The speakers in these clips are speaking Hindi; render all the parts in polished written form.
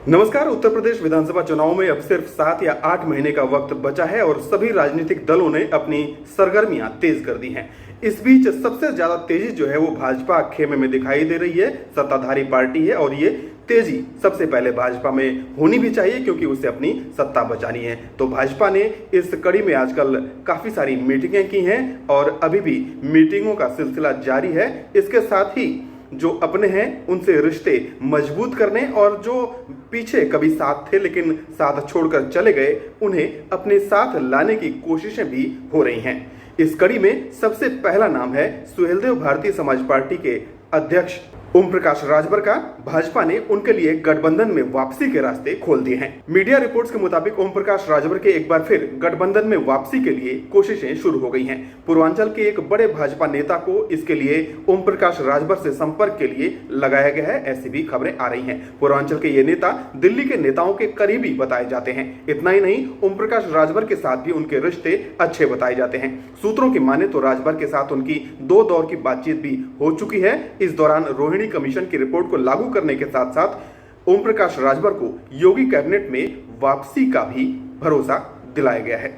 नमस्कार। उत्तर प्रदेश विधानसभा चुनाव में अब सिर्फ 7 या 8 महीने का वक्त बचा है और सभी राजनीतिक दलों ने अपनी सरगर्मियां तेज कर दी हैं। इस बीच सबसे ज्यादा तेजी जो है वो भाजपा खेमे में दिखाई दे रही है। सत्ताधारी पार्टी है और ये तेजी सबसे पहले भाजपा में होनी भी चाहिए क्योंकि उसे अपनी सत्ता बचानी है। तो भाजपा ने इस कड़ी में आजकल काफी सारी मीटिंगें की हैं और अभी भी मीटिंगों का सिलसिला जारी है। इसके साथ ही जो अपने हैं उनसे रिश्ते मजबूत करने और जो पीछे कभी साथ थे लेकिन साथ छोड़कर चले गए उन्हें अपने साथ लाने की कोशिशें भी हो रही हैं। इस कड़ी में सबसे पहला नाम है सुहेलदेव भारतीय समाज पार्टी के अध्यक्ष ओम प्रकाश राजभर का। भाजपा ने उनके लिए गठबंधन में वापसी के रास्ते खोल दिए हैं। मीडिया रिपोर्ट्स के मुताबिक ओम प्रकाश राजभर के एक बार फिर गठबंधन में वापसी के लिए कोशिशें शुरू हो गई हैं। पूर्वांचल के एक बड़े भाजपा नेता को इसके लिए ओम प्रकाश राजभर से संपर्क के लिए लगाया गया है, ऐसी भी खबरें आ रही हैं। पूर्वांचल के ये नेता दिल्ली के नेताओं के करीबी बताए जाते हैं। इतना ही नहीं, ओम प्रकाश राजभर के साथ भी उनके रिश्ते अच्छे बताए जाते हैं। सूत्रों की माने तो राजभर के साथ उनकी 2 दौर की बातचीत भी हो चुकी है। इस दौरान रोहिणी कमीशन की रिपोर्ट को लागू करने के साथ साथ ओम प्रकाश राजभर को योगी कैबिनेट में वापसी का भी भरोसा दिलाया गया है।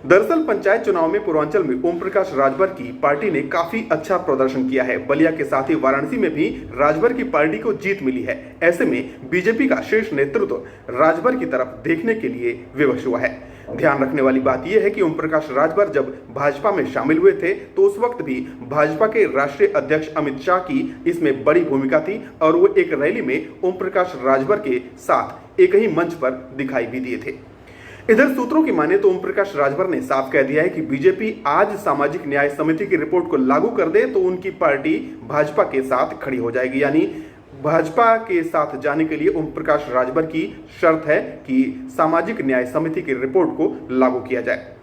दरअसल पंचायत चुनाव में पूर्वांचल में ओम प्रकाश राजभर की पार्टी ने काफी अच्छा प्रदर्शन किया है। बलिया के साथ ही वाराणसी में भी राजभर की पार्टी को जीत मिली है। ऐसे में बीजेपी का शीर्ष नेतृत्व राजभर की तरफ देखने के लिए विवश हुआ है। ध्यान रखने वाली बात यह है कि ओम प्रकाश राजभर जब भाजपा में शामिल हुए थे तो उस वक्त भी भाजपा के राष्ट्रीय अध्यक्ष अमित शाह की इसमें बड़ी भूमिका थी और वो एक रैली में ओम प्रकाश राजभर के साथ एक ही मंच पर दिखाई भी दिए थे। इधर सूत्रों की माने तो ओम प्रकाश राजभर ने साफ कह दिया है कि बीजेपी आज सामाजिक न्याय समिति की रिपोर्ट को लागू कर दे तो उनकी पार्टी भाजपा के साथ खड़ी हो जाएगी। यानी भाजपा के साथ जाने के लिए ओम प्रकाश राजभर की शर्त है कि सामाजिक न्याय समिति की रिपोर्ट को लागू किया जाए।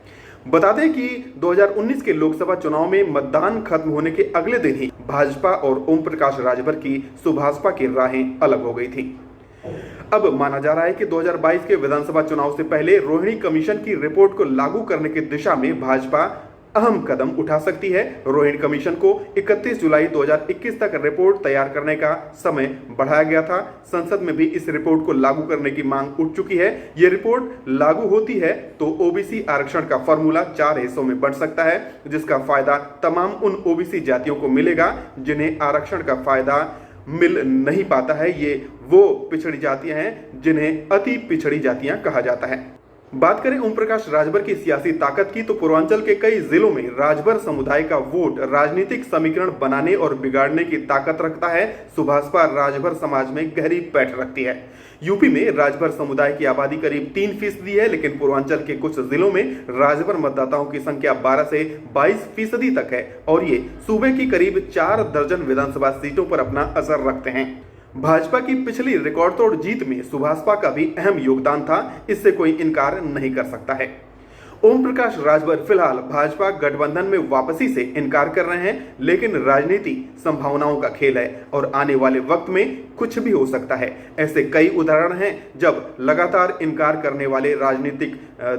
बता दें कि 2019 के लोकसभा चुनाव में मतदान खत्म होने के अगले दिन ही भाजपा और ओम प्रकाश राजभर की सुभाषपा की राहें अलग हो गई थी। अब माना जा रहा है कि 2022 के विधानसभा चुनाव से पहले रोहिणी कमीशन की रिपोर्ट को लागू करने की दिशा में भाजपा अहम कदम उठा सकती है। रोहिणी कमीशन को 31 जुलाई 2021 तक रिपोर्ट तैयार करने का समय बढ़ाया गया था। संसद में भी इस रिपोर्ट को लागू करने की मांग उठ चुकी है। यह रिपोर्ट लागू होती है तो ओबीसी आरक्षण का फॉर्मूला 4 हिस्सों में बढ़ सकता है, जिसका फायदा तमाम उन ओबीसी जातियों को मिलेगा जिन्हें आरक्षण का फायदा मिल नहीं पाता है। ये वो पिछड़ी जातियां हैं जिन्हें अति पिछड़ी जातियां कहा जाता है। बात करें ओम प्रकाश राजभर की सियासी ताकत की तो पूर्वांचल के कई जिलों में राजभर समुदाय का वोट राजनीतिक समीकरण बनाने और बिगाड़ने की ताकत रखता है। सुभाषपा राजभर समाज में गहरी पैठ रखती है। यूपी में राजभर समुदाय की आबादी करीब 3% है, लेकिन पूर्वांचल के कुछ जिलों में राजभर मतदाताओं की संख्या 12 से 22% तक है और ये सूबे की करीब 4 दर्जन विधानसभा सीटों पर अपना असर रखते हैं। भाजपा की पिछली रिकॉर्ड तोड़ जीत में सुभाषपा का भी अहम योगदान था, इससे कोई इनकार नहीं कर सकता है। ओम प्रकाश राजभर फिलहाल भाजपा गठबंधन में वापसी से इनकार कर रहे हैं, लेकिन राजनीति संभावनाओं का खेल है और आने वाले वक्त में कुछ भी हो सकता है। ऐसे कई उदाहरण हैं जब लगातार इनकार करने वाले राजनीतिक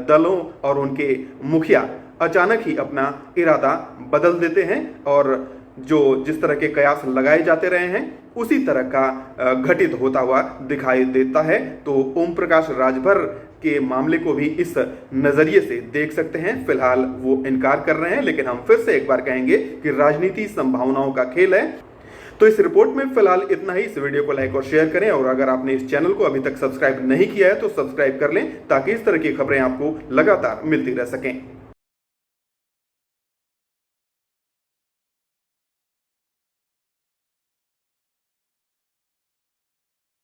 दलों और उनके मुखिया अचानक ही अपना इरादा बदल देते हैं और जिस तरह के कयास लगाए जाते रहे हैं उसी तरह का घटित होता हुआ दिखाई देता है। तो ओम प्रकाश राजभर के मामले को भी इस नजरिए से देख सकते हैं। फिलहाल वो इनकार कर रहे हैं, लेकिन हम फिर से एक बार कहेंगे कि राजनीति संभावनाओं का खेल है। तो इस रिपोर्ट में फिलहाल इतना ही। इस वीडियो को लाइक और शेयर करें और अगर आपने इस चैनल को अभी तक सब्सक्राइब नहीं किया है तो सब्सक्राइब कर लें ताकि इस तरह की खबरें आपको लगातार मिलती रह सकें।